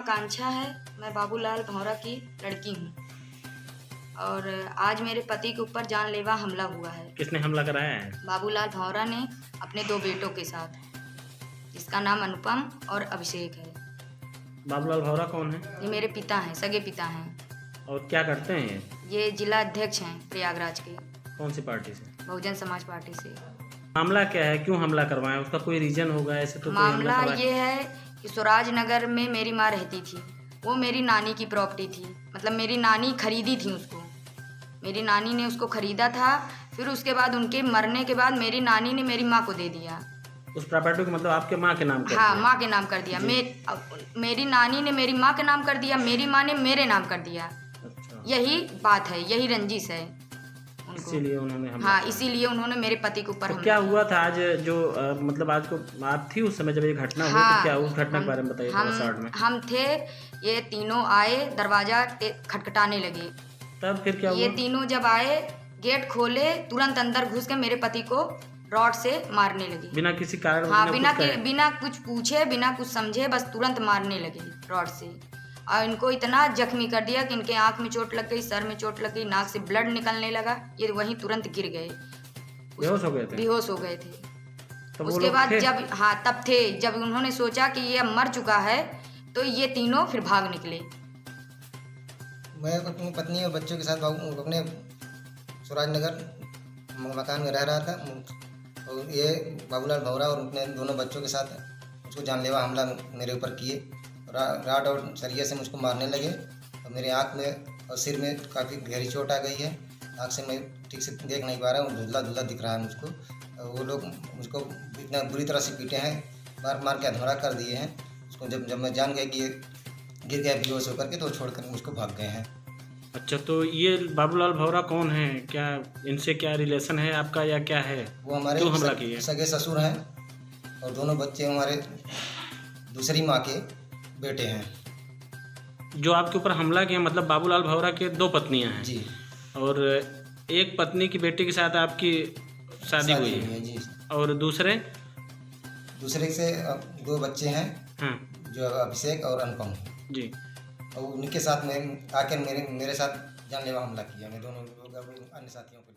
आकांक्षा है। मैं बाबूलाल भौरा की लड़की हूँ और आज मेरे पति के ऊपर जानलेवा हमला हुआ है। किसने हमला कराया है? बाबूलाल भौरा ने अपने 2 बेटों के साथ, जिसका नाम अनुपम और अभिषेक है। बाबूलाल भौरा कौन है? ये मेरे पिता हैं, सगे पिता हैं। और क्या करते हैं ये जिला अध्यक्ष हैं प्रयागराज के। कौन सी पार्टी से? बहुजन समाज पार्टी से। मामला क्या है, क्यों हमला करवाया? उसका कोई रीजन होगा ऐसे तो? मामला ये है कि स्वराज नगर में मेरी माँ रहती थी। वो मेरी नानी की प्रॉपर्टी थी, मतलब मेरी नानी खरीदी थी उसको। मेरी नानी ने उसको खरीदा था। फिर उसके बाद उनके मरने के बाद मेरी नानी ने मेरी माँ को दे दिया। उस प्रॉपर्टी को मतलब आपके माँ के नाम कर हाँ, दिया? माँ के नाम कर दिया। मेरी नानी ने मेरी माँ के नाम कर दिया, मेरी माँ ने मेरे नाम कर दिया। अच्छा, यही बात है, यही रंजिश है उनको। इसीलिए उन्होंने हमला हाँ, किया। इसीलिए उन्होंने मेरे पति के ऊपर तो हमला क्या किया। हुआ था आज जो मतलब आज को आप थी उस समय जब ये घटना हुई? हाँ, तो क्या उस घटना के बारे में बताइए थोड़ा शॉर्ट में। हम थे, ये तीनों आए, दरवाजा खटखटाने लगे। तब फिर क्या ये हुआ? तीनों जब आए, गेट खोले, तुरंत अंदर घुस के मेरे पति को रॉड से मारने लगे। बिना किसी कारण? हाँ, बिना कुछ पूछे, बिना कुछ समझे, बस तुरंत मारने लगे रॉड से। और इनको इतना जख्मी कर दिया कि इनके आंख में चोट लग गई, सर में चोट लग गई, नाक से ब्लड निकलने लगा। ये वहीं तुरंत गिर गए, बेहोश हो गए थे? बेहोश हो गए थे। तो वो उसके लोग बाद थे? तब थे, जब उन्होंने सोचा कि ये अब मर चुका है, तो ये तीनों फिर भाग निकले। मैं अपनी पत्नी और बच्चों के साथ अपने सुराजनगर मकान में रह रहा था और ये बाबूलाल भौरा और अपने दोनों बच्चों के साथ मुझको जानलेवा हमला मेरे ऊपर किए। राड और सरिये से मुझको मारने लगे और मेरे आँख में और सिर में काफ़ी गहरी चोट आ गई है। आँख से मैं ठीक से देख नहीं पा रहा हूँ, धुंधला धुंधला दिख रहा है मुझको। और वो लोग मुझको इतना बुरी तरह से पीटे हैं, मार मार के अधमरा कर दिए हैं उसको। जब मैं जान गया कि ये गिर गया बेहोश होकर के, तो छोड़कर मुझको भाग गए हैं। अच्छा, तो ये बाबूलाल भौरा कौन है? क्या इनसे क्या रिलेशन है आपका या क्या है? वो हमारे क्यों हमला किए? सगे ससुर हैं और दोनों बच्चे हमारे दूसरी माँ के बेटे हैं। जो आपके ऊपर हमला किया मतलब बाबूलाल भौरा के 2 पत्नियां हैं? जी। और एक पत्नी की बेटी के साथ आपकी शादी हुई है? जी। और दूसरे से 2 बच्चे हैं। हाँ जो अभिषेक और अनुपम। जी। और उनके साथ में आकर मेरे साथ जानलेवा हमला किया। मैं दोनों लोग अन्य साथियों को